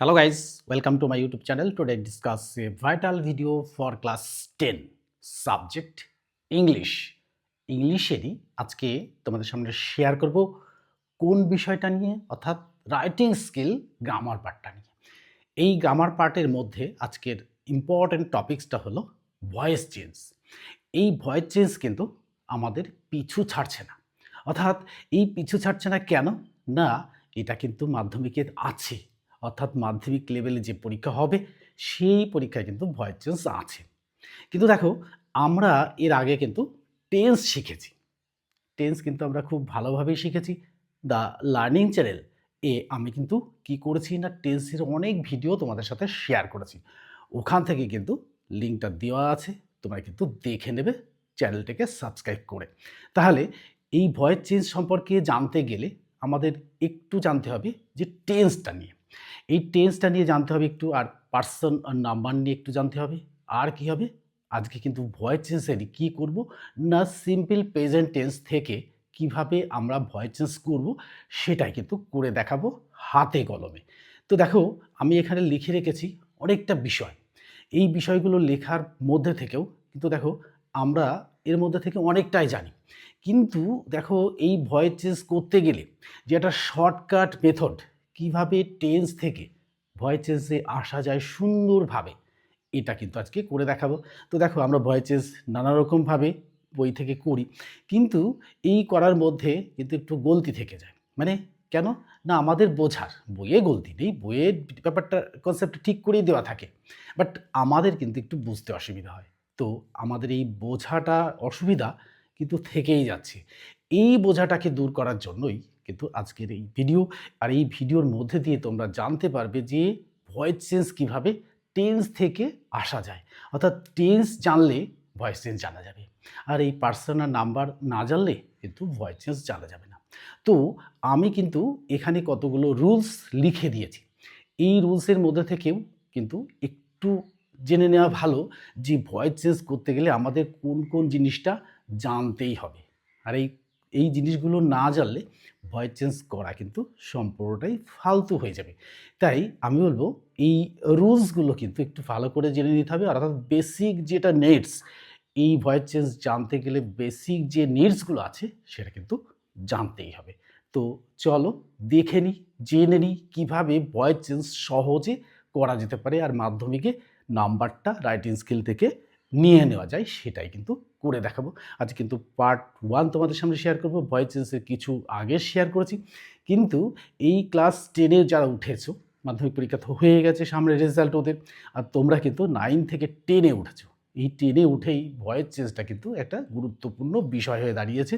Hello guys, welcome to my YouTube channel. Today discuss a vital video for class 10 subject English. ইংলিশেরই আজকে তোমাদের সামনে share করব কোন বিষয়টা নিয়ে অর্থাৎ রাইটিং স্কিল গ্রামার পার্টটা নিয়ে। এই গ্রামার পার্টের মধ্যে আজকের ইম্পর্টেন্ট টপিকসটা হলো ভয়েস চেঞ্জ। এই ভয়েস চেঞ্জ কিন্তু আমাদের পিছু ছাড়ছে না। অর্থাৎ এই পিছু ছাড়ছে না কেন? না, এটা কিন্তু মাধ্যমিকে আছে। অর্থাৎ মাধ্যমিক লেভেলে যে পরীক্ষা হবে সেই পরীক্ষায় কিন্তু ভয়েস চেঞ্জ আছে। কিন্তু দেখো, আমরা এর আগে কিন্তু টেন্স শিখেছি। টেন্স কিন্তু আমরা খুব ভালোভাবেই শিখেছি। দ্য লার্নিং চ্যানেল আমি কিন্তু কি করেছি না, টেন্সের অনেক ভিডিও তোমাদের সাথে শেয়ার করেছি। ওখান থেকে কিন্তু লিঙ্কটা দেওয়া আছে, তোমরা কিন্তু দেখে নেবে চ্যানেলটাকে সাবস্ক্রাইব করে। তাহলে এই ভয়েস চেঞ্জ সম্পর্কে জানতে গেলে আমাদের একটু জানতে হবে যে টেন্সটা নিয়ে। এই টেন্সটা নিয়ে জানতে হবে একটু, আর পার্সন আর নাম্বার নিয়ে একটু জানতে হবে। আর কি হবে, আজকে কিন্তু ভয়েস চেঞ্জের কী করব না, সিম্পল প্রেজেন্ট টেন্স থেকে কিভাবে আমরা ভয়েস চেঞ্জ করব সেটাই কিন্তু করে দেখাবো হাতে কলমে। তো দেখো, আমি এখানে লিখে রেখেছি অনেকটা বিষয়। এই বিষয়গুলো লেখার মধ্যে থেকেও কিন্তু দেখো, আমরা এর মধ্যে থেকে অনেকটাই জানি। কিন্তু দেখো, এই ভয়েস চেঞ্জ করতে গেলে যে একটা শর্টকাট মেথড, কিভাবে টেন্স থেকে ভয়েস চেঞ্জে আসা যায় সুন্দরভাবে, এটা কিন্তু আজকে করে দেখাবো। তো দেখো, আমরা ভয়েস চেঞ্জ নানা রকমভাবে বই থেকে করি, কিন্তু এই করার মধ্যে কিন্তু একটু গলতি থেকে যায়। মানে কেন না, আমাদের বোঝার বইয়ে গলতি নেই, বইয়ের ব্যাপারটা কনসেপ্ট ঠিক করেই দেওয়া থাকে, বাট আমাদের কিন্তু একটু বুঝতে অসুবিধা হয়। তো আমাদের এই বোঝাটা অসুবিধা কিন্তু থেকেই যাচ্ছে। এই বোঝাটাকে দূর করার জন্যই কিন্তু আজকের এই ভিডিও। আর এই ভিডিওর মধ্যে দিয়ে তোমরা জানতে পারবে যে ভয়েস চেঞ্জ কীভাবে টেন্স থেকে আসা যায়। অর্থাৎ টেন্স জানলে ভয়েস চেঞ্জ জানা যাবে, আর এই পার্সন আর নাম্বার না জানলে কিন্তু ভয়েস চেঞ্জ জানা যাবে না। তো আমি কিন্তু এখানে কতগুলো রুলস লিখে দিয়েছি। এই রুলসের মধ্যে থেকেও কিন্তু একটু জেনে নেওয়া ভালো যে ভয়েস চেঞ্জ করতে গেলে আমাদের কোন কোন জিনিসটা জানতেই হবে। আর এই জিনিসগুলো না জানলে ভয়েস চেঞ্জ করা কিন্তু সম্পূর্ণটাই ফালতু হয়ে যাবে। তাই আমি বলবো, এই রুলসগুলো কিন্তু একটু ভালো করে জেনে নিতে হবে। অর্থাৎ বেসিক যেটা নিডস, এই ভয়েস চেঞ্জ জানতে গেলে বেসিক যে নিডসগুলো আছে সেটা কিন্তু জানতেই হবে। তো চলো দেখে নিই, জেনে নিই কীভাবে ভয়েস চেঞ্জ সহজে করা যেতে পারে, আর মাধ্যমিকে নাম্বারটা রাইটিং স্কিল থেকে নিয়ে নেওয়া যায় সেটাই কিন্তু করে দেখাবো। আজ কিন্তু পার্ট 1 তোমাদের সামনে শেয়ার করব। ভয়েস চেঞ্জের কিছু আগে শেয়ার করেছি, কিন্তু এই ক্লাস 10 এর যারা উঠেছো, মাধ্যমিক পরীক্ষা তো হয়ে গেছে, সামনে রেজাল্ট ওদের, আর তোমরা কিন্তু 9 থেকে 10 এ উঠেছো। এই 10 এ উঠেই ভয়েস চেঞ্জটা কিন্তু একটা গুরুত্বপূর্ণ বিষয় হয়ে দাঁড়িয়েছে।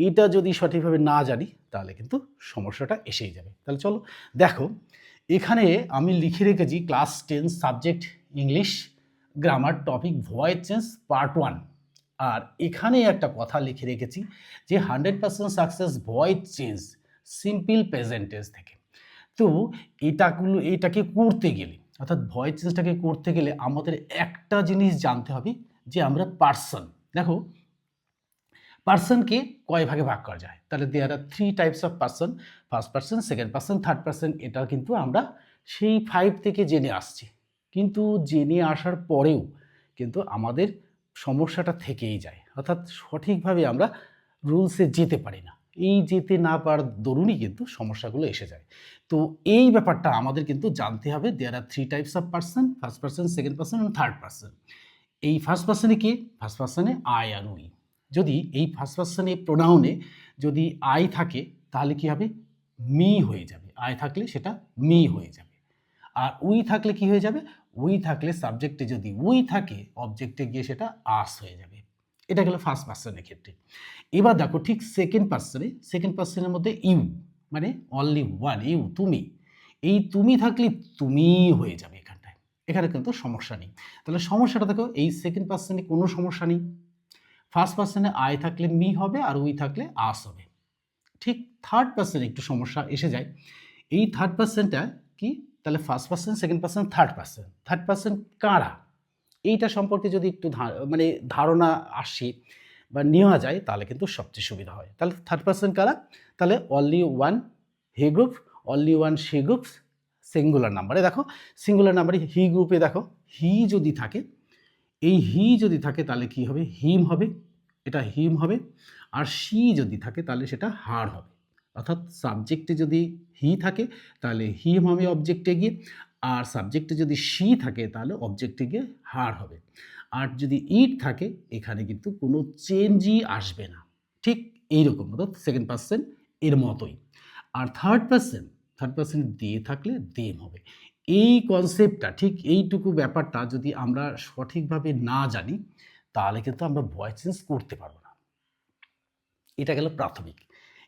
এটা যদি সঠিকভাবে না জানি তাহলে কিন্তু সমস্যাটা এসেই যাবে। তাহলে চলো দেখো, এখানে আমি লিখে রেখেছি class 10 subject English grammar topic voice change part 1। আর এখানে একটা কথা লিখে রেখেছি যে 100% success voice change simple present tense থেকে। তো এটাকে করতে গেলে, অর্থাৎ ভয়েস চেঞ্জটাকে করতে গেলে আমাদের একটা জিনিস জানতে হবে যে আমরা পার্সন। দেখো, পার্সনকে কয় ভাগে ভাগ করা যায়, তাহলে দেয়ার are 3 types of person. First person, second person, third person. এটা কিন্তু আমরা সেই 5 থেকে জেনে আসছি, কিন্তু জেনে আসার পরেও কিন্তু আমাদের সমস্যাটা থেকেই যায়। অর্থাৎ সঠিকভাবে আমরা রুলসে যেতে পারি না। এই যেতে না পারার দরুনই কিন্তু সমস্যাগুলো এসে যায়। তো এই ব্যাপারটা আমাদের কিন্তু জানতে হবে। There are 3 types of person, first person, second person এবং থার্ড পার্সন। এই ফার্স্ট পার্সনে কে? ফার্স্ট পার্সনে আই আর উই। যদি এই ফার্স্ট পার্সনে প্রোনাউনে যদি আই থাকে তাহলে কি হবে? মি হয়ে যাবে। আই থাকলে সেটা মি হয়ে যাবে। আর উই থাকলে কি হয়ে যাবে? উই থাকলে সাবজেক্টে যদি উই থাকে, অবজেক্টে গিয়ে সেটা আস হয়ে যাবে। এটা গেল ফার্স্ট পার্সনের ক্ষেত্রে। এবার দেখো, ঠিক সেকেন্ড পার্সনের মধ্যে ইউ, মানে অনলি ওয়ান, ইউ, তুমি। এই তুমি থাকলে তুমি হয়ে যাবে এখানটায়। এখানে কিন্তু সমস্যা নেই। তাহলে সমস্যাটা দেখো, এই সেকেন্ড পার্সনে কোনো সমস্যা নেই। ফার্স্ট পার্সনে আই থাকলে মি হবে, আর উই থাকলে আস হবে। ঠিক থার্ড পার্সনে একটু সমস্যা এসে যায়। এই থার্ড পার্সনটা কি? তাহলে first person, second person, third person. Third person কারা, এইটা সম্পর্কে যদি একটু মানে ধারণা আসে বা নেওয়া যায় তাহলে কিন্তু সবচেয়ে সুবিধা হয়। তাহলে থার্ড পার্সন কারা? তাহলে only one he group, only one she groups, singular নাম্বারে দেখো, সিঙ্গুলার নাম্বারে হি গ্রুপে দেখো, হি যদি থাকে, এই হি যদি থাকে তাহলে কি হবে, হিম হবে, এটা হিম হবে। আর শি যদি থাকে তাহলে সেটা হার হবে। অর্থাৎ সাবজেক্টে যদি হি থাকে তাহলে হিম হবে অবজেক্টে গিয়ে, আর সাবজেক্টে যদি শি থাকে তাহলে অবজেক্টে গিয়ে হার হবে। আর যদি ইট থাকে এখানে কিন্তু কোনো চেঞ্জই আসবে না, ঠিক এইরকম, অর্থাৎ সেকেন্ড পার্সন এর মতোই। আর থার্ড পার্সন দিয়ে থাকলে দেম হবে। এই কনসেপ্টটা, ঠিক এইটুকু ব্যাপারটা যদি আমরা সঠিকভাবে না জানি তাহলে কিন্তু আমরা ভয়েস চেঞ্জ করতে পারবো না। এটা গেল প্রাথমিক।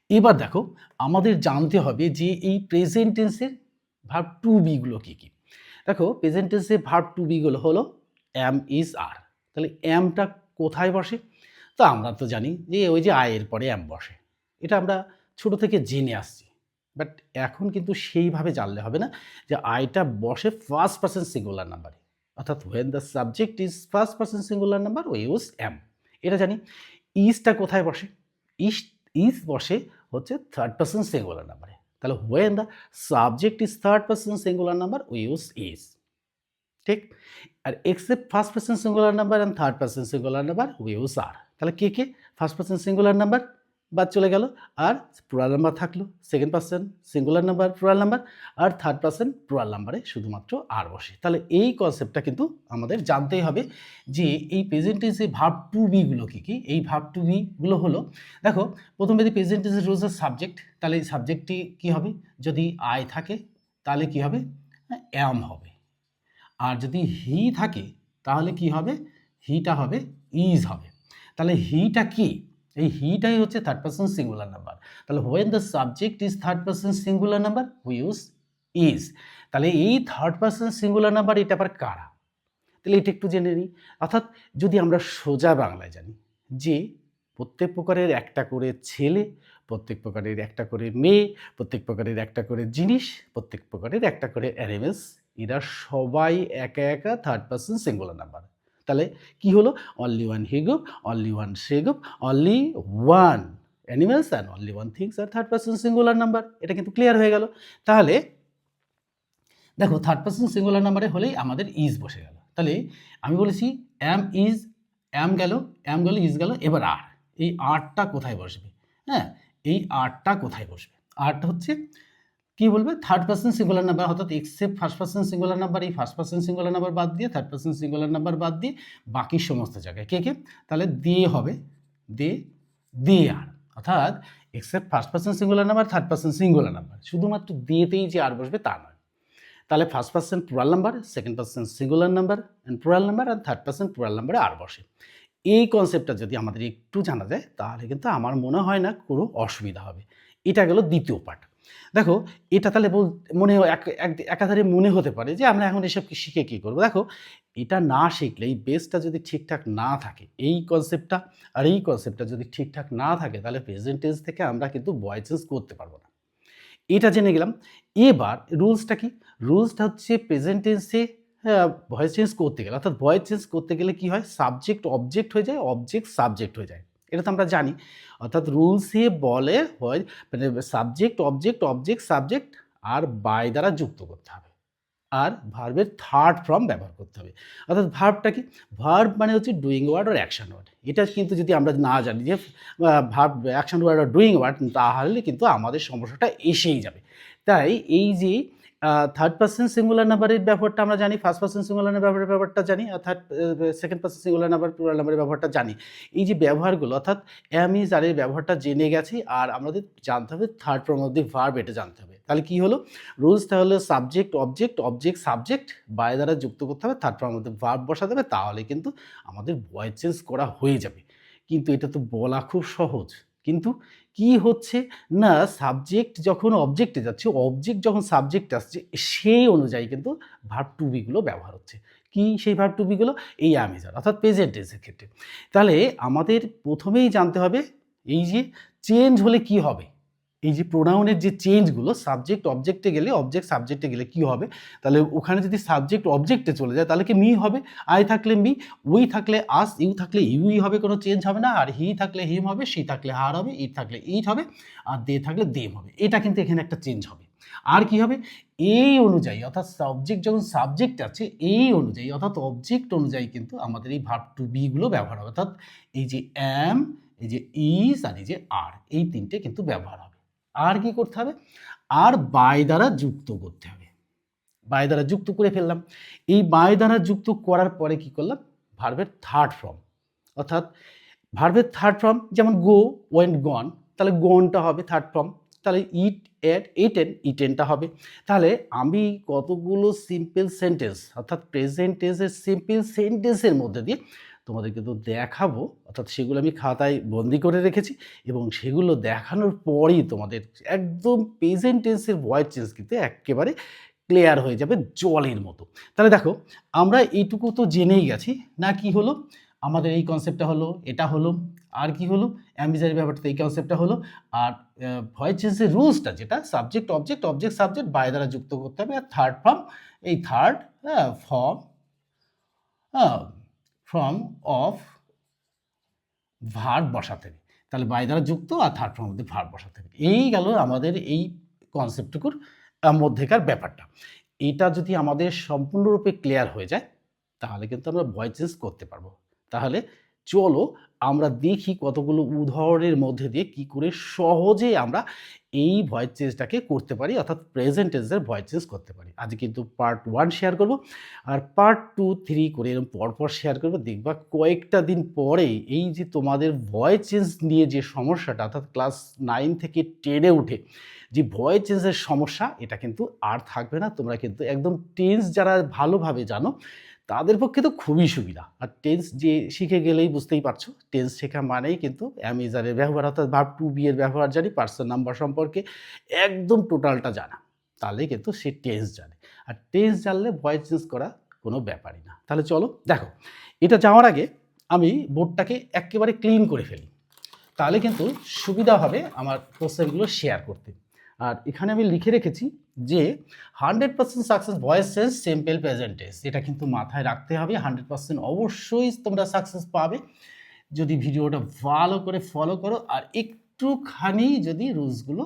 এবার দেখো, আমাদের জানতে হবে যে এই প্রেজেন্ট টেন্সের ভার্ব টু বিগুলো কী কী। দেখো, প্রেজেন্ট টেন্সের ভার্ব টু বিগুলো হলো অ্যাম, ইজ, আর। তাহলে অ্যামটা কোথায় বসে? তো আমরা তো জানি যে ওই যে আয়ের পরে অ্যাম বসে, এটা আমরা ছোট থেকে জেনে আসছি। বাট এখন কিন্তু সেইভাবে জানলে হবে না যে আইটা বসে ফার্স্ট পার্সন সিঙ্গুলার নাম্বারে, অর্থাৎ when the subject is first person singular number we use am, এটা জানি। ইজটা কোথায় বসে? ইজ ইজ বসে হচ্ছে থার্ড পার্সন সিঙ্গুলার নাম্বারে। তাহলে when the subject is third person singular number we use is, ঠিক। আর except first person singular number and third person singular number we use are. তাহলে কে কে? ফার্স্ট পার্সন সিঙ্গুলার নাম্বার বাদ চলে গেল, আর প্লুরাল নাম্বার থাকলো, second person singular number plural number, আর থার্ড পার্সন প্লুরাল নাম্বারে শুধুমাত্র আর বসে। তাহলে এই কনসেপ্টটা কিন্তু আমাদের জানতেই হবে যে এই প্রেজেন্ট টেন্সে ভার্ব টু বিগুলো কী কী। এই ভার্ব টু বিগুলো হলো, দেখো, প্রথম যদি প্রেজেন্ট টেন্সের রুলস অফ সাবজেক্ট, তাহলে এই সাবজেক্টটি কী হবে? যদি আই থাকে তাহলে কী হবে? অ্যাম হবে। আর যদি হি থাকে তাহলে কি হবে? হিটা হবে ইজ হবে। তাহলে হিটা কি? এই হিটাই হচ্ছে থার্ড পার্সন সিঙ্গুলার নাম্বার। তাহলে when the subject is third person singular number we use is. তাহলে এই থার্ড পার্সন সিঙ্গুলার নাম্বার এটা আবার কারা? তাহলে এটা একটু জেনে নিই। অর্থাৎ যদি আমরা সোজা বাংলায় জানি যে প্রত্যেক প্রকারের একটা করে ছেলে, প্রত্যেক প্রকারের একটা করে মেয়ে, প্রত্যেক প্রকারের একটা করে জিনিস, প্রত্যেক প্রকারের একটা করে অ্যানিমেলস, এরা সবাই একা একা থার্ড পার্সন সিঙ্গুলার নাম্বার। তাহলে কি হলো? Only one he group, only one she group, only one animals and only one things আর থার্ড পার্সন সিঙ্গুলার নাম্বার। এটা কিন্তু ক্লিয়ার হয়ে গেল। তাহলে দেখো, থার্ড পার্সন সিঙ্গুলার নাম্বারে হলেই আমাদের ইজ বসে গেল। তাহলে আমি বলেছি অ্যাম ইজ, অ্যাম গেল, ইজ গেল, এবার আর। এই আরটা কোথায় বসবে? হ্যাঁ, এই আরটা কোথায় বসবে? আরটা হচ্ছে কি বলবে? থার্ড পার্সন সিঙ্গুলার নাম্বার, অর্থাৎ except first person singular number, এই ফার্স্ট পার্সন সিঙ্গুলার নাম্বার বাদ দিয়ে, থার্ড পার্সন সিঙ্গুলার নাম্বার বাদ দিয়ে বাকি সমস্ত জায়গায় কে কে? তাহলে দিয়ে হবে দে আর, অর্থাৎ except first person singular number, third person singular number, শুধুমাত্র দিয়েতেই যে আর বসবে তা নয়। তাহলে first person plural number, second person singular number and plural number, আর থার্ড পার্সন প্লুরাল নাম্বারে আর বসে। এই কনসেপ্টটা যদি আমাদের একটু জানা যায় তাহলে কিন্তু আমার মনে হয় না কোনো অসুবিধা হবে। এটা গেল দ্বিতীয় পার্ট। দেখো, এটা তাহলে মনে একাধারে মনে হতে পারে যে আমরা এখন এসব শিখে কী করবো। দেখো, এটা না শিখলে, এই বেসটা যদি ঠিকঠাক না থাকে, এই কনসেপ্টটা আর এই কনসেপ্টটা যদি ঠিকঠাক না থাকে তাহলে প্রেজেন্ট টেন্স থেকে আমরা কিন্তু ভয়েস চেঞ্জ করতে পারবো না। এটা জেনে গেলাম। এবার রুলসটা কি? রুলসটা হচ্ছে প্রেজেন্ট টেন্সে ভয়েস চেঞ্জ করতে গেলে, অর্থাৎ ভয়েস চেঞ্জ করতে গেলে কি হয়? সাবজেক্ট অবজেক্ট হয়ে যায়, অবজেক্ট সাবজেক্ট হয়ে যায়। এটা তো আমরা জানি। অর্থাৎ রুলসে বলে হয় মানে সাবজেক্ট অবজেক্ট, অবজেক্ট সাবজেক্ট আর বাই দ্বারা যুক্ত করতে হবে, আর ভার্বের থার্ড ফর্ম ব্যবহার করতে হবে। অর্থাৎ ভার্বটা কি? ভার্ব মানে হচ্ছে ডুইং ওয়ার্ড আর অ্যাকশন ওয়ার্ড। এটা কিন্তু যদি আমরা না জানি যে ভার্ব, অ্যাকশন ওয়ার্ড আর ডুইং ওয়ার্ড, তাহলে কিন্তু আমাদের সমস্যাটা এসেই যাবে। তাই এই যে থার্ড পার্সন সিঙ্গুলার নাম্বারের ব্যাপারটা আমরা জানি, ফার্স্ট পার্সন সিঙ্গুলার নাম্বারের ব্যাপারটা জানি, আর second person singular number plural নাম্বারের ব্যাপারটা জানি। এই যে ব্যবহারগুলো, অর্থাৎ অ্যাম ইজ আর এর ব্যবহারটা জেনে গেছি, আর আমাদের জানতে হবে third form of the verb, এটা জানতে হবে। তাহলে কি হলো? রুলস তাহলে subject object, object subject, by দ্বারা যুক্ত করতে হবে, third form of the verb বসাতে হবে, তাহলে কিন্তু আমাদের ভয়েস চেঞ্জ করা হয়ে যাবে। কিন্তু এটা তো বলা খুব সহজ, কিন্তু কি হচ্ছে না, সাবজেক্ট যখন অবজেক্টে যাচ্ছে, অবজেক্ট যখন সাবজেক্টে আসছে, সেই অনুযায়ী কিন্তু ভার্ব টু বিগুলো ব্যবহার হচ্ছে। কি সেই ভার্ব টু বিগুলো? এই অ্যাম ইজ আর, অর্থাৎ প্রেজেন্ট টেন্সের ক্ষেত্রে। তাহলে আমাদের প্রথমেই জানতে হবে এই যে চেঞ্জ হলে কি হবে, এই যে প্রোনাউনের যে চেঞ্জগুলো, সাবজেক্ট অবজেক্টে গেলে, অবজেক্ট সাবজেক্টে গেলে কি হবে। তাহলে ওখানে যদি সাবজেক্ট অবজেক্টে চলে যায় তাহলে কি মি হবে, আই থাকলে মি, উই থাকলে আস, ইউ থাকলে ইউই হবে, কোনো চেঞ্জ হবে না। আর হি থাকলে হিম হবে, সি থাকলে হার হবে, ইট থাকলে ইট হবে, আর দে থাকলে দেম হবে। এটা কিন্তু এখানে একটা চেঞ্জ হবে। আর কি হবে, এই অনুযায়ী অর্থাৎ সাবজেক্ট যখন সাবজেক্ট আছে এই অনুযায়ী অর্থাৎ অবজেক্ট অনুযায়ী কিন্তু আমাদের এই ভার্ব টু বি গুলো ব্যবহার হবে। অর্থাৎ এই যে অ্যাম, এই যে ইজ আর এই যে আর, এই তিনটে কিন্তু ব্যবহার হবে। আর কি করতে হবে, আর বাই দ্বারা যুক্ত করতে হবে। বাই দ্বারা যুক্ত করে ফেললাম। এই বাই দ্বারা যুক্ত করার পরে কি করলাম, ভার্বের থার্ড ফর্ম, অর্থাৎ ভার্বের থার্ড ফর্ম যেমন গো, ওয়েন্ট, গন, তাহলে গনটা হবে থার্ড ফর্ম। তাহলে ইট, এট, ইটেন, ইটেনটা হবে। তাহলে আমি কতগুলো সিম্পল সেন্টেন্স অর্থাৎ প্রেজেন্ট টেন্সের সিম্পল সেন্টেন্সের মধ্যে দিয়ে তোমাদের কিন্তু দেখাবো, অর্থাৎ সেগুলো আমি খাতায় বন্দি করে রেখেছি এবং সেগুলো দেখানোর পরেই তোমাদের একদম প্রেজেন্ট টেন্সের ভয়েস চেঞ্জ কিন্তু একেবারে ক্লিয়ার হয়ে যাবে জলের মতো। তাহলে দেখো আমরা এইটুকু তো জেনেই গেছি না, কি হলো আমাদের এই কনসেপ্টটা হলো, এটা হলো, আর কি হলো অ্যাম্বিজারি ব্যাপারটা, এই কনসেপ্টটা হলো। আর ভয়েস চেঞ্জের রুলসটা যেটা subject object object subject by দ্বারা যুক্ত করতে হবে, আর থার্ড ফর্ম, এই থার্ড ফর্ম অফ ভার্ব বসাতে হবে। তাহলে বাই দ্বারা যুক্ত আর থার্ড ফর্ম মধ্যে ভার্ব বসাতে হবে। এই গেল আমাদের এই কনসেপ্টটুকুর মধ্যেকার ব্যাপারটা। এটা যদি আমাদের সম্পূর্ণরূপে ক্লিয়ার হয়ে যায় তাহলে কিন্তু আমরা ভয়েস চেঞ্জ করতে পারবো। তাহলে চলো আমরা দেখি কতগুলো উদাহরণের মধ্যে দিয়ে কি করে সহজে আমরা এই ভয়েস চেঞ্জটাকে করতে পারি, অর্থাৎ প্রেজেন্ট টেন্সের ভয়েস চেঞ্জ করতে পারি। আজ কিন্তু পার্ট 1 শেয়ার করব আর পার্ট 2, 3 করে এরকম পরপর শেয়ার করব। দেখবা কয়েকটা দিন পরেই এই যে তোমাদের ভয়েস চেঞ্জ নিয়ে যে সমস্যাটা, অর্থাৎ ক্লাস 9 থেকে 10-এ উঠে যে ভয়েস চেঞ্জের সমস্যা, এটা কিন্তু আর থাকবে না। তোমরা কিন্তু একদম টেন্স যারা ভালোভাবে জানো তাদের পক্ষে তো খুবই সুবিধা। আর টেন্স যে শিখে গেলেই বুঝতেই পারছো, টেন্স শেখা মানেই কিন্তু অ্যামিজারের ব্যবহার অর্থাৎ ভার্ব টু বি এর ব্যবহার জানি, পার্সন নাম্বার সম্পর্কে একদম টোটালটা জানা, তাহলেই কিন্তু সে টেন্স জানে। আর টেন্স জানলে ভয়েস চেঞ্জ করা কোনো ব্যাপারই না। তাহলে চলো দেখো, এটা যাওয়ার আগে আমি বোর্ডটাকে একেবারে ক্লিন করে ফেলি, তাহলে কিন্তু সুবিধা হবে আমার কোশ্চেনগুলো শেয়ার করতে। আর এখানে আমি লিখে রেখেছি যে 100% success voice change simple present tense, এটা কিন্তু মাথায় রাখতে হবে। 100% অবশ্যই তোমরা সাকসেস পাবে যদি ভিডিওটা ভালো করে ফলো করো আর একটুখানি যদি রুলসগুলো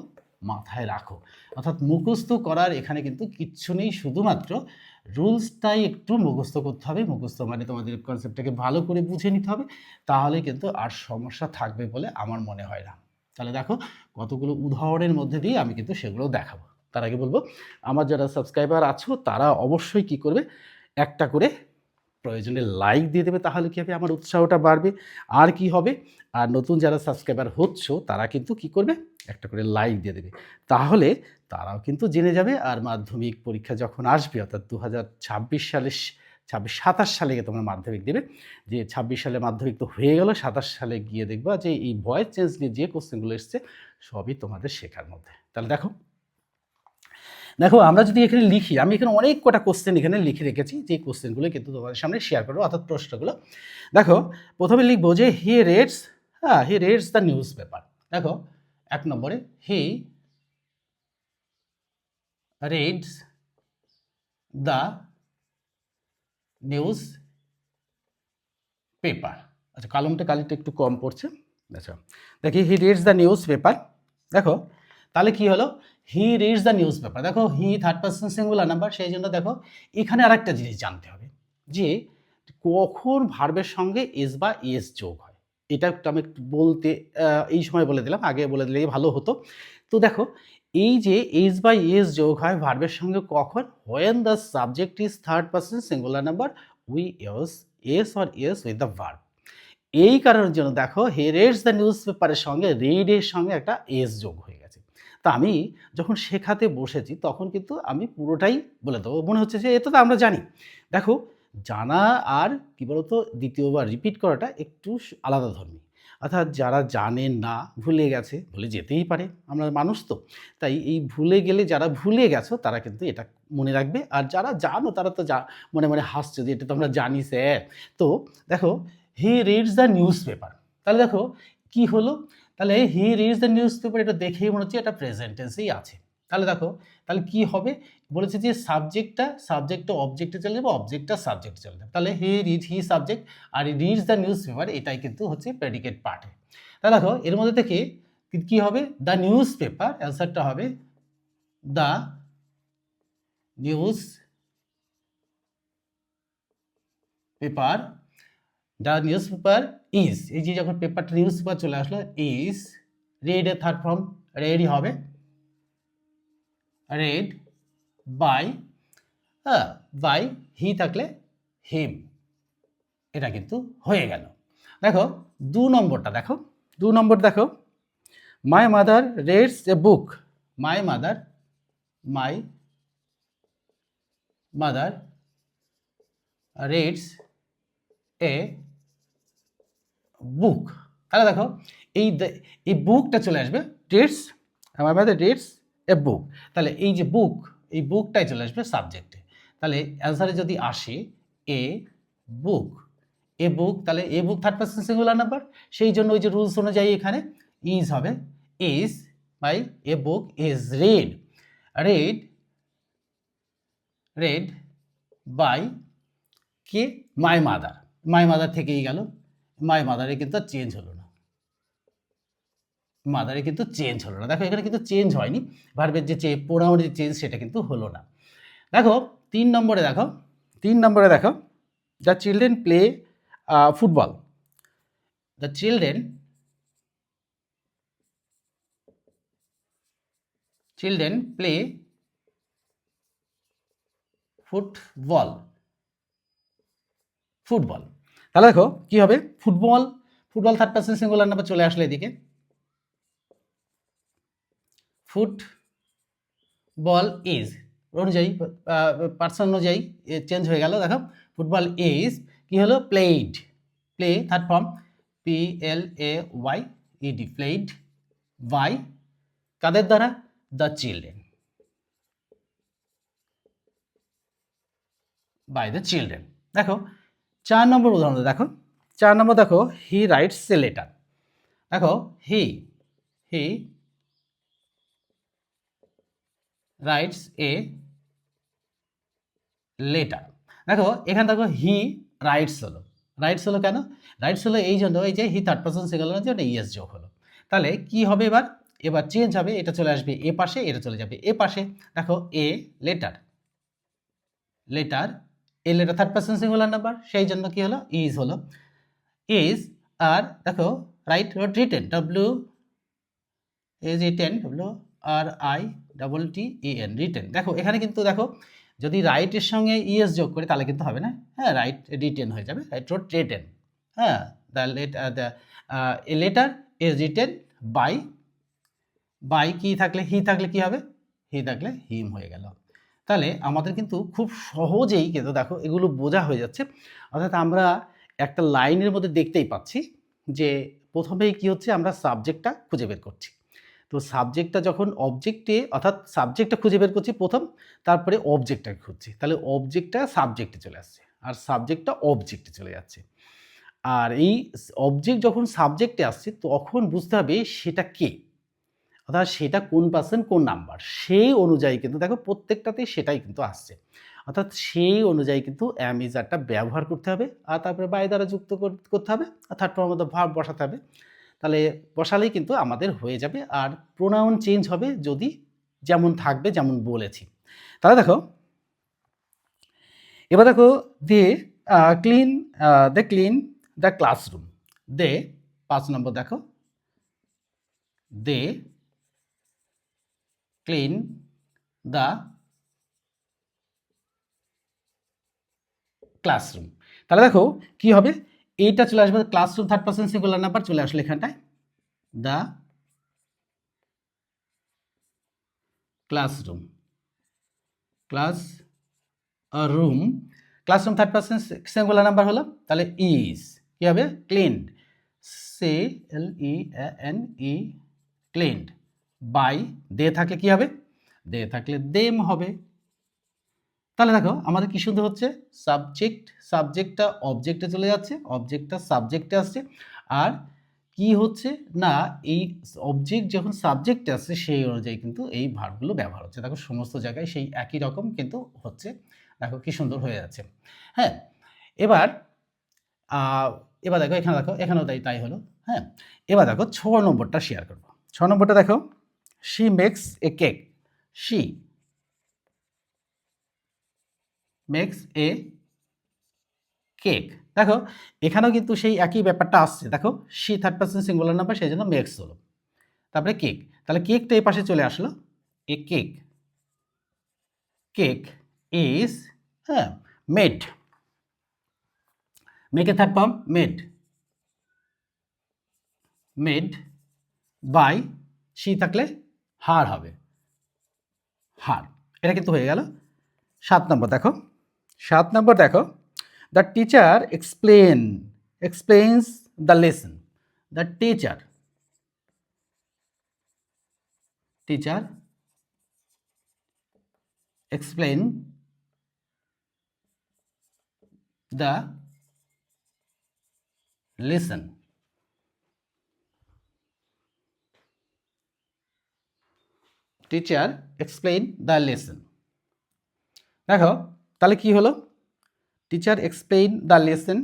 মাথায় রাখো। অর্থাৎ মুখস্থ করার এখানে কিন্তু কিচ্ছু নেই, শুধুমাত্র রুলসটাই একটু মুখস্থ করতে হবে। মুখস্থ মানে তোমাদের কনসেপ্টটাকে ভালো করে বুঝে নিতে হবে, তাহলে কিন্তু আর সমস্যা থাকবে বলে আমার মনে হয় না। তাহলে দেখো কতগুলো উদাহরণের মধ্যে দিয়ে আমি কিন্তু সেগুলো দেখাবো। তার আগে বলবো আমার যারা সাবস্ক্রাইবার আছো তারা অবশ্যই কি করবে, একটা করে প্রয়োজনে লাইক দিয়ে দেবে, তাহলে কি হবে আমার উৎসাহটা বাড়বে। আর কি হবে, আর নতুন যারা সাবস্ক্রাইবার হচ্ছ তারা কিন্তু কি করবে, একটা করে লাইক দিয়ে দেবে, তাহলে তারাও কিন্তু জেনে যাবে। আর মাধ্যমিক পরীক্ষা যখন আসবে অর্থাৎ 2026 সালে 27 সালে গিয়ে তোমরা মাধ্যমিক দেবে, যে 26 সালে মাধ্যমিক তো হয়ে গেল, 27 সালে গিয়ে দেখবা যে এই ভয়েস চেঞ্জ নিয়ে যে কোশ্চেনগুলো এসছে সবই তোমাদের শেখার মধ্যে। তাহলে দেখো দেখো আমরা যদি এখানে লিখি, আমি এখানে অনেক কটা কোশ্চেন এখানে লিখে রেখেছি, যে কোশ্চেনগুলো কিন্তু তোমাদের সামনে শেয়ার করবো, অর্থাৎ প্রশ্নগুলো। দেখো প্রথমে লিখবো যে he reads the newspaper. দেখো 1 নম্বরে he reads the newspaper. আচ্ছা কালিটা একটু কম পড়ছে। আচ্ছা দেখি he reads the newspaper. দেখো তাহলে কি হলো, he reads the newspaper. দেখো he third person singular number, সেই জন্য দেখো এখানে আরেকটা জিনিস জানতে হবে যে কখন ভার্বের সঙ্গে এস বা এস যোগ হয়। এটা একটু আমি একটু বলতে এই সময় বলে দিলাম, আগে বলে দিলেই ভালো হতো। তো দেখো এই যে এস বা এস যোগ হয় ভার্বের সঙ্গে কখন, when the subject is third person singular number we use S or S with the verb. এই কারণের জন্য দেখো হি রিডস দ্য নিউজ পেপারের সঙ্গে রিডের সঙ্গে একটা এস যোগ হয়ে গেছে। তা আমি যখন শেখাতে বসেছি তখন কিন্তু আমি পুরোটাই বলে দেবো, মনে হচ্ছে যে এটা তো আমরা জানি। দেখো জানা আর কি বলতো দ্বিতীয়বার রিপিট করাটা একটু আলাদা ধর্মী, অর্থাৎ যারা জানে না, ভুলে গেছে, ভুলে যেতেই পারে, আমরা মানুষ তো, তাই এই ভুলে গেলে যারা ভুলে গেছো তারা কিন্তু এটা মনে রাখবে, আর যারা জানো তারা তো মনে মনে হাসছে যে এটা তো আমরা জানি স্যার। তো দেখো হি রিডস দ্য নিউজ পেপার, তাহলে দেখো কি হলো, তাহলে হি রিডস দ্য নিউজ পেপার, এটা দেখেই মনে হচ্ছে এটা প্রেজেন্ট টেন্সেই আছে। তাহলে দেখো তাহলে কি হবে, বলেছে যে সাবজেক্টটা অবজেক্টে চলে যাবে, অবজেক্টটা সাবজেক্টে চলে যাবে। তাহলে হি সাবজেক্ট আর রিডস দ্য নিউজ পেপার, এটাই কিন্তু হচ্ছে প্রেডিকেট পার্টে। তাহলে দেখো এর মধ্যে থেকে কি হবে, দ্য নিউজ পেপার, অ্যান্সারটা হবে the news paper, the news paper is, এই যে যখন পেপারটা নিউজ পেপার চলে আসলো, ইজ রেড এর থার্ড ফর্ম রেডই হবে, রেড বাই, বাই হি থাকলে হিম, এটা কিন্তু হয়ে গেল। দেখো 2 নম্বরটা দেখো, 2 নম্বর দেখো, my mother reads a book, my mother reads a book, তাহলে দেখো এই বুকটা চলে আসবে, reads, my mother reads a book, তাহলে এই যে বুক, এই বুকটাই চলে আসবে সাবজেক্টে, তাহলে অ্যান্সারে যদি আসে এ বুক, এ বুক, তাহলে a book third person singular number, সেই জন্য ওই যে রুলস অনুযায়ী এখানে ইজ হবে, is by a book is read, read read by কে, মাই মাদার, মাই মাদার থেকেই গেল, মাই মাদারে কিন্তু চেঞ্জ হলো না, মাদারে কিন্তু চেঞ্জ হলো না, দেখো এখানে কিন্তু চেঞ্জ হয়নি, ভার্বের যে প্রোনাউনের চেঞ্জ সেটা কিন্তু হলো না। দেখো 3 নম্বরে দেখো, 3 নম্বরে দেখো, the children play football, the children play football, football, তাহলে দেখো কি হবে, football, football third person singular number চলে আসলে এদিকে, ফুটবল ইজ অনুযায়ী পার্সন অনুযায়ী চেঞ্জ হয়ে গেল, দেখো ফুটবল ইজ কি হলো, played, play third form PLAYED, played by কাদের দ্বারা, the children, by the children. দেখো 4 নম্বর উদাহরণ দেখো, 4 নম্বর দেখো, হি রাইটস এ লেটার, দেখো হি রাইটস এ লেটার, দেখো এখানে দেখো হি রাইটস হলো কেন, রাইটস হলো এই জন্য, এই যে হি থার্ড পারসন সিঙ্গুলার জন্য ইএস যোগ হলো, তাহলে কি হবে এবার, এবার চেঞ্জ হবে, এটা চলে আসবে এ পাশে, এটা চলে যাবে এ পাশে, দেখো a letter, a letter third person singular number, সেই জন্য কি হলো, ইজ হলো, ইজ, আর দেখো রাইট রিটেন, WRITTEN, রিটেন, দেখো এখানে কিন্তু দেখো যদি রাইটের সঙ্গে ইএস যোগ করি তাহলে কিন্তু হবে না, হ্যাঁ রাইট রিটেন হয়ে যাবে, রাইট রোড রিটেন, হ্যাঁ the letter is written by কি থাকলে, হি থাকলে কি হবে, হি থাকলে হিম হয়ে গেল, তাহলে আমাদের কিন্তু খুব সহজেই কিন্তু দেখো এগুলো বোঝা হয়ে যাচ্ছে, অর্থাৎ আমরা একটা লাইনের মধ্যে দেখতেই পাচ্ছি যে প্রথমেই কি হচ্ছে, আমরা সাবজেক্টটা খুঁজে বের করছি, তো সাবজেক্টটা যখন অবজেক্টে, অর্থাৎ সাবজেক্টটা খুঁজে বের করছি প্রথম, তারপরে অবজেক্টটাকে খুঁজছি, তাহলে অবজেক্টটা সাবজেক্টে চলে আসছে আর সাবজেক্টটা অবজেক্টে চলে যাচ্ছে, আর এই অবজেক্ট যখন সাবজেক্টে আসছে তখন বুঝতে হবে সেটা কে, অর্থাৎ সেটা কোন পার্সন কোন নাম্বার, সেই অনুযায়ী কিন্তু দেখো প্রত্যেকটাতেই সেটাই কিন্তু আসছে, অর্থাৎ সেই অনুযায়ী কিন্তু অ্যাম ইজারটা ব্যবহার করতে হবে, আর তারপরে বাই দ্বারা যুক্ত করতে হবে, আর থার্ড ফর্মের মধ্যে ভার্ব বসাতে হবে, তাহলে বসালেই কিন্তু আমাদের হয়ে যাবে, আর প্রোনাউন চেঞ্জ হবে যদি যেমন থাকবে যেমন বলেছি। তাহলে দেখো এবার দেখো ক্লিন দ্য ক্লাসরুম, 5 নম্বর দেখো, দে ক্লিন দ্য ক্লাসরুম, তাহলে দেখো কি হবে, এইটা চলে আসবে classroom third person singular number চলে আসলে এখানটায়, the classroom classroom third person singular number হলো, তাহলে ইজ কি হবে, ক্লিনড, CLEANE, ক্লিনড বাই, দে থাকলে কি হবে, দে থাকলে দেম হবে, তাহলে দেখো আমাদের কি সুন্দর হচ্ছে, সাবজেক্টটা অবজেক্টে চলে যাচ্ছে, অবজেক্টটা সাবজেক্টে আসছে, আর কি হচ্ছে না, এই অবজেক্ট যখন সাবজেক্টে আসছে সেই অনুযায়ী কিন্তু এই ভার্বগুলো ব্যবহার হচ্ছে, দেখো সমস্ত জায়গায় সেই একই রকম কিন্তু হচ্ছে, দেখো কি সুন্দর হয়ে যাচ্ছে। হ্যাঁ, এবার দেখো এখানে, দেখো এখানেও তাই হলো। হ্যাঁ, এবার দেখো 6 নম্বরটা শেয়ার করবো, 6 নম্বরটা দেখো, she makes a cake, she makes a cake. দেখো এখানেও কিন্তু সেই একই ব্যাপারটা আসছে, দেখো she third person singular number, সেই জন্য মেক্স হলো। তারপরে কেক, তাহলে কেকটা এই পাশে চলে আসলো, এ কেক, কেক ইজ হ্যাঁ মেড, মেকের third form made, made by, she থাকলে হার হবে, হার। এটা কিন্তু হয়ে গেল। 7 নম্বর দেখো, 7 নম্বর দেখো, the teacher explains the lesson, the teacher explain the lesson, teacher explain the lesson. দেখো তাহলে কি হলো, টিচার এক্সপ্লেইন দ্য লেসন,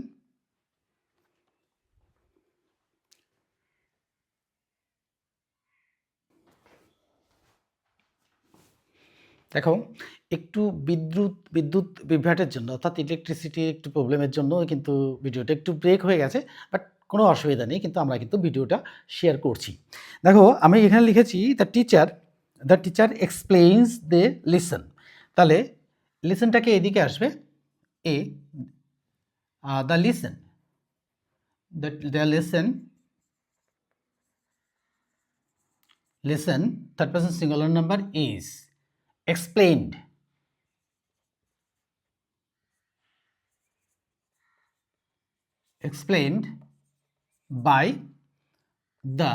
দেখো একটু বিদ্যুৎ বিভ্রাটের জন্য, অর্থাৎ ইলেকট্রিসিটি একটু প্রবলেমের জন্য কিন্তু ভিডিওটা একটু ব্রেক হয়ে গেছে, বাট কোনো অসুবিধা নেই, কিন্তু আমরা কিন্তু ভিডিওটা শেয়ার করছি। দেখো আমি এখানে লিখেছি the teacher explains the lesson, তাহলে লিসনটাকে এদিকে আসবে, এ the lesson, the lesson third person singular number is explained by the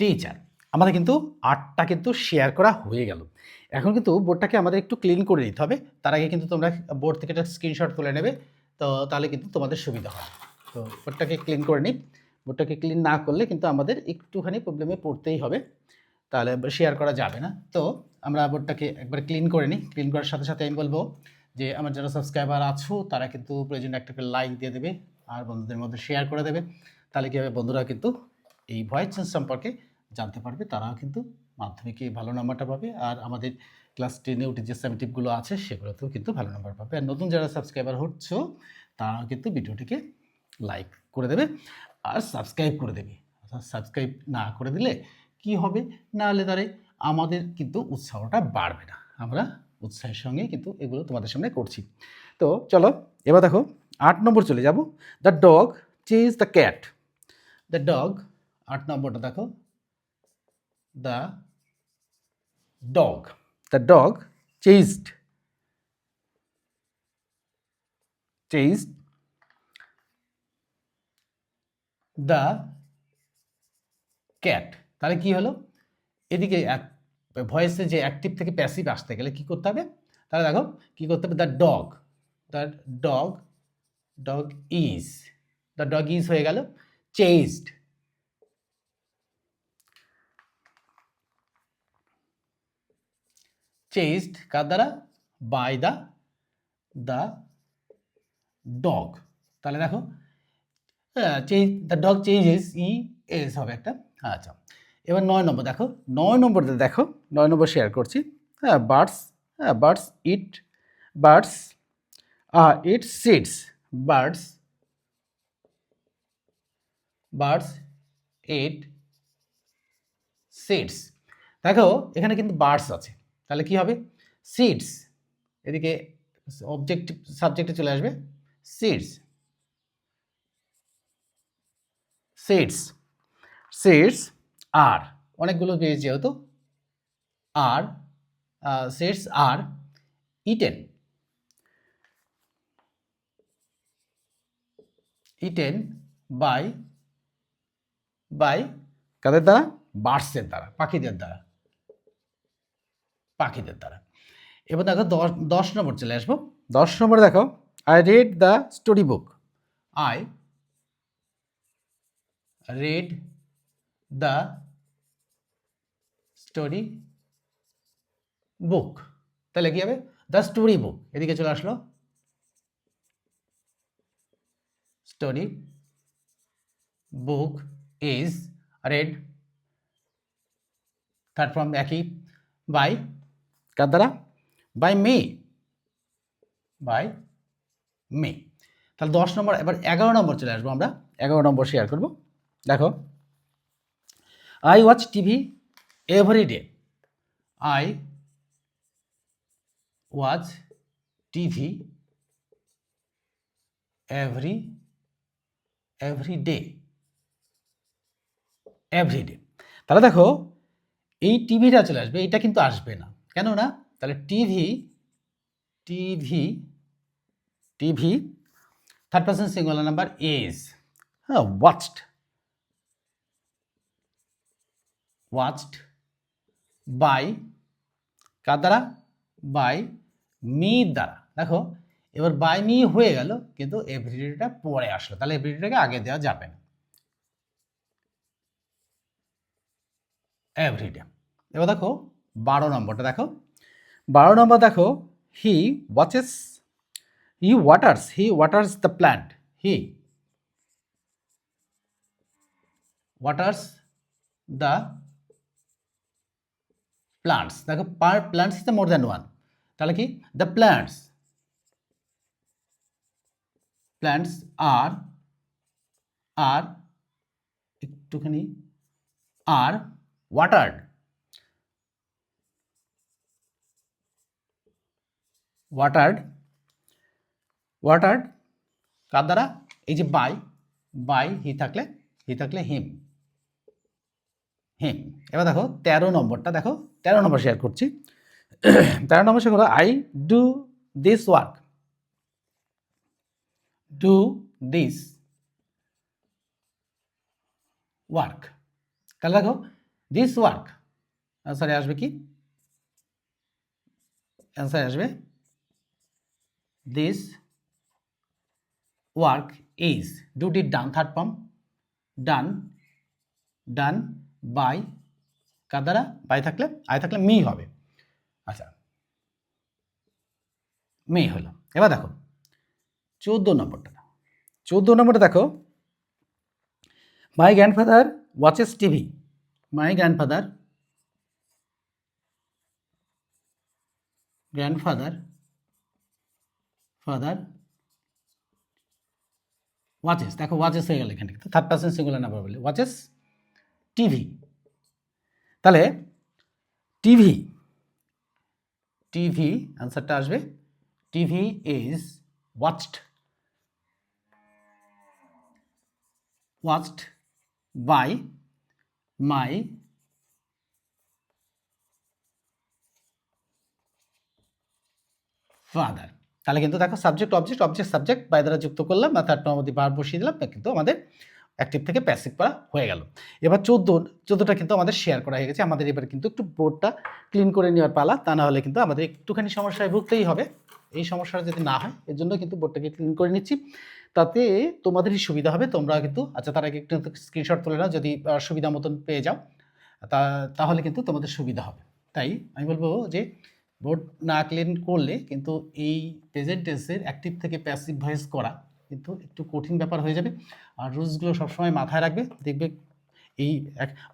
teacher. আমাদের কিন্তু 8টা কিন্তু শেয়ার করা হয়ে গেল। এখন কিন্তু বোর্ডটাকে আমাদের একটু ক্লিন করে নিতে হবে। তার আগে কিন্তু তোমরা বোর্ড থেকে একটা স্ক্রিনশট তুলে নেবে, তো তাহলে কিন্তু তোমাদের সুবিধা হয়। তো বোর্ডটাকে ক্লিন করে নিই। বোর্ডটাকে ক্লিন না করলে কিন্তু আমাদের একটুখানি প্রবলেমে পড়তেই হবে, তাহলে শেয়ার করা যাবে না। তো আমরা বোর্ডটাকে একবার ক্লিন করে নিই। ক্লিন করার সাথে সাথে আমি বলবো যে আমার যারা সাবস্ক্রাইবার আছো তারা কিন্তু প্রয়োজনে একটা করে লাইক দিয়ে দেবে আর বন্ধুদের মধ্যে শেয়ার করে দেবে। তাহলে কী হবে, বন্ধুরা কিন্তু এই ভয়েস চেঞ্জ সম্পর্কে জানতে পারবে, তারাও কিন্তু মাধ্যমিকে ভালো নাম্বারটা পাবে, আর আমাদের ক্লাস 10-এ উঠে যে সাবজেক্টগুলো আছে সেগুলোতেও কিন্তু ভালো নাম্বার পাবে। আর নতুন যারা সাবস্ক্রাইবার হচ্ছ তারাও কিন্তু ভিডিওটিকে লাইক করে দেবে আর সাবস্ক্রাইব করে দেবে। অর্থাৎ সাবস্ক্রাইব না করে দিলে কি হবে, না হলে তারে আমাদের কিন্তু উৎসাহটা বাড়বে না। আমরা উৎসাহের সঙ্গে কিন্তু এগুলো তোমাদের সামনে করছি। তো চলো এবার দেখো 8 নম্বর চলে যাব, the dog chase the cat, the dog 8 নম্বরটা দেখো, the dog chased the cat. তাহলে কি হলো, এদিকে ভয়েসে যে অ্যাক্টিভ থেকে প্যাসিভ আসতে গেলে কি করতে হবে, তাহলে দেখো কি করতে হবে, দ্য ডগ ইজ হয়ে গেল চেজড, কার দ্বারা, বাই দ্য ডগ। তাহলে দেখো দ্য ডগ চেঞ্জেস, এস হবে একটা। আচ্ছা এবার 9 নম্বর দেখো, 9 নম্বরটা দেখো, 9 নম্বর শেয়ার করছি। বার্ডস ইট বার্ডস ইট সিডস, বার্ডস ইট সিডস। দেখো এখানে কিন্তু বার্ডস আছে, তাহলে কি হবে, সিডস, এদিকে অবজেক্টিভ সাবজেক্টে চলে আসবে, সিডস আর অনেকগুলো জিনিস যেহেতু আর সিডস আর ইটেন বাই কাদের দ্বারা, বার্ডসের দ্বারা, পাখিদের দ্বারা। এবার দেখো 10 নম্বর চলে আসবো। 10 নম্বর দেখো, I red the story book, I red the story book. তাহলে কি হবে, দ্য স্টোরি বুক, এদিকে চলে আসলো, story book is red third form একই, বাই কার দ্বারা, বাই মে, বাই মে। তাহলে 10 নম্বর। এবার 11 নম্বর চলে আসবো আমরা, 11 নম্বর শেয়ার করব। দেখো, I watch TV every day, I watch TV every day, everyday. তাহলে দেখো এই টিভিটা চলে আসবে, এটা কিন্তু আসবে না, কেন না? তাহলে TV, TV, TV third person singular number is, হ্যাঁ, ওয়াচড, ওয়াচড বাই কার দ্বারা, বাই মি দ্বারা। দেখো এবার বাই মি হয়ে গেল, কিন্তু এভরিডেটা পরে আসলো, তাহলে এভরিডেটাকে আগে দেওয়া যাবে না, এভরিডে। এবার দেখো 12 নম্বরটা দেখো, 12 নম্বর দেখো, he watches, he waters the plant, he waters the plants. দেখো পার plants is more than one, তাহলে কি দ্য প্ল্যান্টস, প্ল্যান্টস আর আর একটুখানি আর ওয়াটার্ড, ওয়াটার্ড, ওয়াটার্ড কার দ্বারা, এই যে বাই, বাই হি থাকলে হিম, হিম। এবার দেখো 13 নম্বরটা দেখো, 13 নম্বর শেয়ার করছি। 13 নম্বর শেয়ার করো, I do this work, do this work. তাহলে দেখো দিস ওয়ার্ক অ্যান্সারে আসবে কি, অ্যান্সারে আসবে দিস ওয়ার্ক ইজ, ডুটি done, third form done, done by কার দ্বারা, বাই থাকলে আই থাকলে মি হবে, আচ্ছা মে হলো। এবার দেখো 14 নম্বরটা, 14 নম্বরটা দেখো, my grandfather watches TV, my grandfather, grandfather, father watches, দেখো ওয়াচেস হয়ে গেল এখানে, থার্ড পারসন সিঙ্গুলার নাম্বার বলে ওয়াচেস টিভি। তাহলে টিভি, টিভি অ্যান্সারটা আসবে, TV is watched, watched by my father. তাহলে কিন্তু দেখো subject object, object subject by দ্বারা যুক্ত করলাম, বা তার মধ্যে বার বসিয়ে দিলাম, কিন্তু আমাদের অ্যাক্টিভ থেকে প্যাসিভ করা হয়ে গেল। এবার 14টা কিন্তু আমাদের শেয়ার করা হয়ে গেছে, আমাদের এবার কিন্তু একটু বোর্ডটা ক্লিন করে নেওয়ার পালা, তা না হলে কিন্তু আমাদের একটুখানি সমস্যায় ভুগতেই হবে। এই সমস্যাটা যদি না হয়, এর জন্য কিন্তু বোর্ডটাকে ক্লিন করে নিচ্ছি, তাতে তোমাদেরই সুবিধা হবে। তোমরা কিন্তু আচ্ছা তার আগে একটু স্ক্রিনশট তুলে নাও, যদি সুবিধা মতন পেয়ে যাও তাহলে কিন্তু তোমাদের সুবিধা হবে। তাই আমি বলবো যে বোর্ড না ক্লিন করলে কিন্তু এই প্রেজেন্ট টেন্সের অ্যাক্টিভ থেকে প্যাসিভ ভয়েস করা কিন্তু একটু কঠিন ব্যাপার হয়ে যাবে। আর রুলসগুলো সবসময় মাথায় রাখবে, দেখবে এই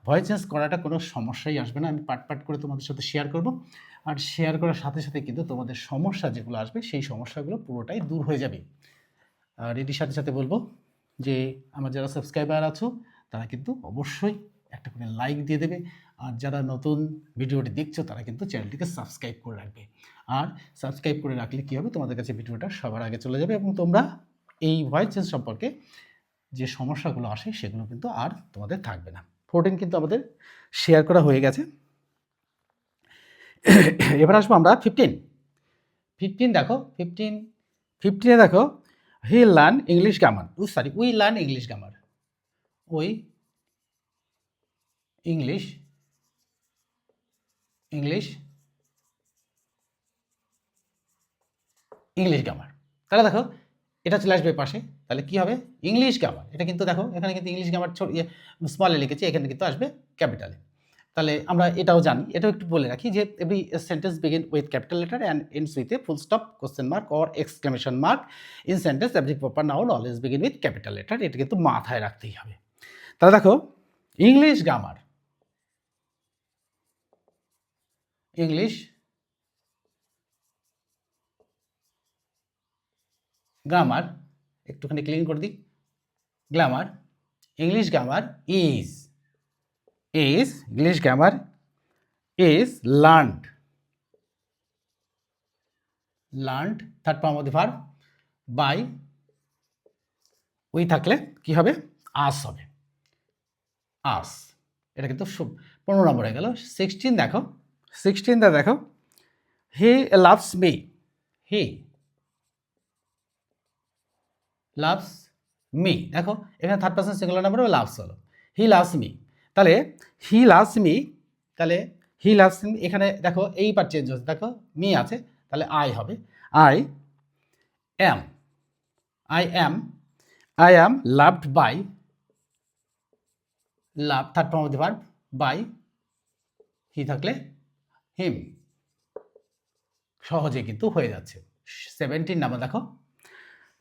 ভয়েস চেঞ্জ করাটা কোনো সমস্যাই আসবে না। আমি পার্ট পার্ট করে তোমাদের সাথে শেয়ার করব, আর শেয়ার করার সাথে সাথে কিন্তু তোমাদের সমস্যা যেগুলো আসবে সেই সমস্যাগুলো পুরোটাই দূর হয়ে যাবে। আর এটির সাথে সাথে বলবো যে আমার যারা সাবস্ক্রাইবার আছো তারা কিন্তু অবশ্যই একটা করে লাইক দিয়ে দেবে, আর যারা নতুন ভিডিওটি দেখছো তারা কিন্তু চ্যানেলটিকে সাবস্ক্রাইব করে রাখবে। আর সাবস্ক্রাইব করে রাখলে কী হবে, তোমাদের কাছে ভিডিওটা সবার আগে চলে যাবে, এবং তোমরা এই ভয়েস চেঞ্জ সম্পর্কে যে সমস্যাগুলো আসে সেগুলো কিন্তু আর তোমাদের থাকবে না। 14 কিন্তু আমাদের শেয়ার করা হয়ে গেছে। এবার আসবো আমরা 15 দেখো, 15 দেখো, হি learn English grammar, we learn English grammar, we English grammar. তাহলে দেখো এটা চলে আসবে পাশে, তাহলে কি হবে ইংলিশ গ্রামার। এটা কিন্তু দেখো এখানে কিন্তু ইংলিশ গ্রামার স্মলে লিখেছি, এখানে কিন্তু আসবে ক্যাপিটালে। তাহলে আমরা এটাও জানি, এটাও একটু বলে রাখি যে every sentence begin with capital letter and ends with a full stop, question mark or exclamation mark. In sentence every proper noun always begin with capital letter. এটা কিন্তু মাথায় রাখতেই হবে। তাহলে দেখো ইংলিশ গ্রামার, ইংলিশ গ্রামার, একটুখানি clean করে দিই, grammar, English grammar is English grammar is learned third form of the verb by, we থাকলে কি হবে, আস হবে, আস। এটা কিন্তু 15 নম্বর হয়ে গেল। 16 দেখো, 16টা দেখো, he loves me, he loves me, দেখো এখানে third person singular number loves হলো, হি লাভস মি, তাহলে হি লাভস মি, তাহলে হি লাভস মি, এখানে দেখো এই পার্ট চেঞ্জ হচ্ছে, দেখো মি আছে, তাহলে আই হবে, I am, I am loved by, love third form of the verb by, he থাকলে হিম, সহজে কিন্তু হয়ে যাচ্ছে। 17 নাম্বার দেখো,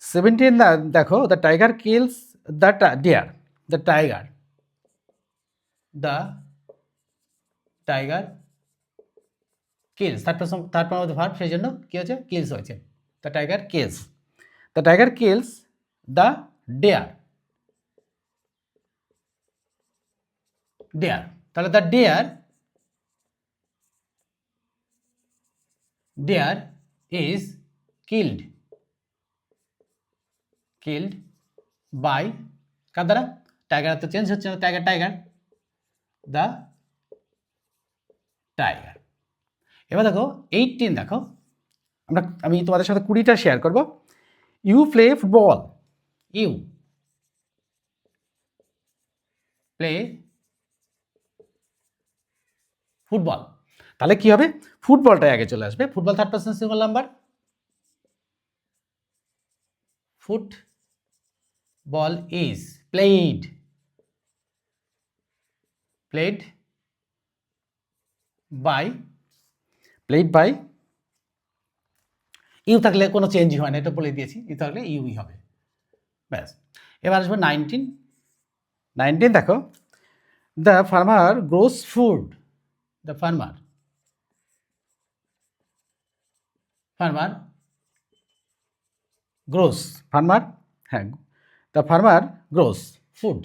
17 দেখো, the tiger kills the deer, the tiger kills third form of the verb, সেই জন্য কি হয়েছে, কিলস হয়েছে, the tiger kills the deer, তাহলে the deer is killed by, কার দ্বারা, টাইগার তো চেঞ্জ হচ্ছে না, টাইগার দ্য টাইগার। এবার দেখো 18 দেখো, আমি তোমাদের সাথে 20টা শেয়ার করব। You play football, you play football, তাহলে কি হবে, ফুটবলটাই আগে চলে আসবে, football third person singular number, football is played by, you থাকলে কোনো চেঞ্জই হয় না, এটা বলে দিয়েছি, ইউ থাকলে ইউই হবে, ব্যাস। এবার আসবে 19 দেখো, the farmer gross food, the farmer gross, হ্যাঁ, দ্য ফার্মার গ্রোস ফুড,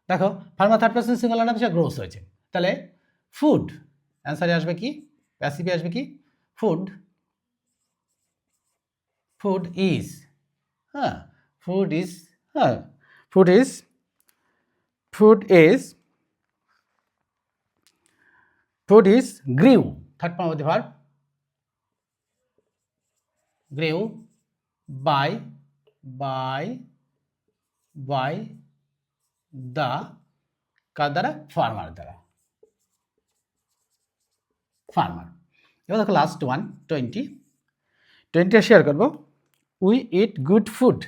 দেখো ফার্মার থার্ড পারসন সিঙ্গুলার নাম, সে গ্রোস হয়েছে, তাহলে ফুড অ্যান্সারে আসবে কি, প্যাসিভে আসবে কি, ফুড ইজ, হ্যাঁ, food is grew, third form of the verb grew by the, কার দ্বারা, ফার্মার দ্বারা, ফার্মার। এবার দেখো লাস্ট ওয়ান 20 শেয়ার করবো, উই ইট গুড ফুড,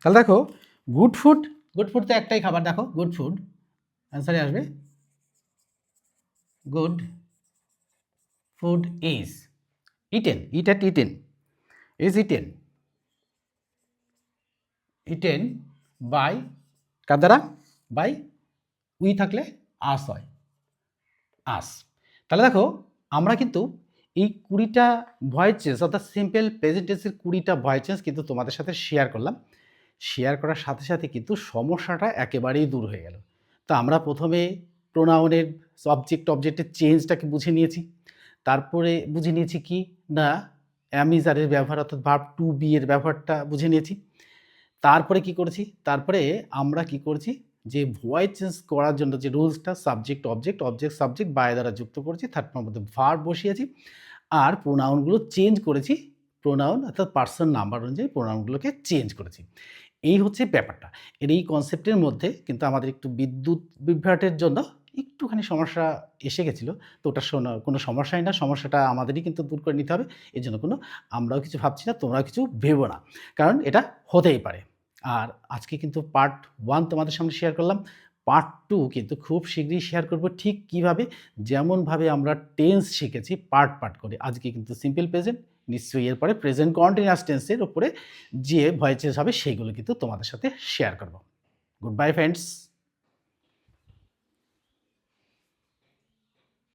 তাহলে দেখো গুড ফুড তো একটাই খাবার, দেখো গুড ফুড, অ্যান্সারে আসবে good food is eaten, by, কার দ্বারা, বাই, উই থাকলে আস হয়, আস। তাহলে দেখো আমরা কিন্তু এই 20টা ভয়েস চেঞ্জ, অর্থাৎ সিম্পল প্রেজেন্ট টেন্সের 20টা ভয়েস চেঞ্জ কিন্তু তোমাদের সাথে শেয়ার করলাম, শেয়ার করার সাথে সাথে কিন্তু সমস্যাটা একেবারেই দূর হয়ে গেল। তো আমরা প্রথমে প্রোনাউনের অবজেক্টের চেঞ্জটাকে বুঝে নিয়েছি, তারপরে বুঝে নিয়েছি কি না অ্যামিজারের ব্যবহার, অর্থাৎ ভার্ব টু বি এর ব্যবহারটা বুঝে নিয়েছি, তারপরে কি করেছি, তারপরে আমরা কি করেছি, যে ভয়েস চেঞ্জ করার জন্য যে রুলসটা, সাবজেক্ট সাবজেক্ট বাই দ্বারা যুক্ত করেছি, থার্ড ফর্ম মধ্যে ভার্ব বসিয়েছি, আর প্রোনাউনগুলো চেঞ্জ করেছি, প্রোনাউন অর্থাৎ পার্সন নাম্বার অনুযায়ী প্রোনাউনগুলোকে চেঞ্জ করেছি। এই হচ্ছে ব্যাপারটা। এই কনসেপ্টের মধ্যে কিন্তু আমাদের একটু বিদ্যুৎ বিভ্রাটের জন্য একটুখানি সমস্যা এসে গেছিলো, তো ওটা কোনো সমস্যাই না, সমস্যাটা আমাদেরই কিন্তু দূর করে নিতে হবে, এই জন্য আমরাও কিছু ভাবছি না, তোমরাও কিছু ভেবো না, কারণ এটা হতেই পারে। আর আজকে কিন্তু পার্ট 1 তোমাদের সামনে শেয়ার করলাম, পার্ট 2 কিন্তু খুব শীঘ্রই শেয়ার করব, ঠিক কীভাবে, যেমনভাবে আমরা টেন্স শিখেছি পার্ট করে। আজকে কিন্তু সিম্পল প্রেজেন্ট, নিশ্চয়ই এরপরে প্রেজেন্ট কন্টিনিউয়াস টেন্সের উপরে যে ভয়েস চেঞ্জ হবে সেইগুলো কিন্তু তোমাদের সাথে শেয়ার করব। Good bye friends.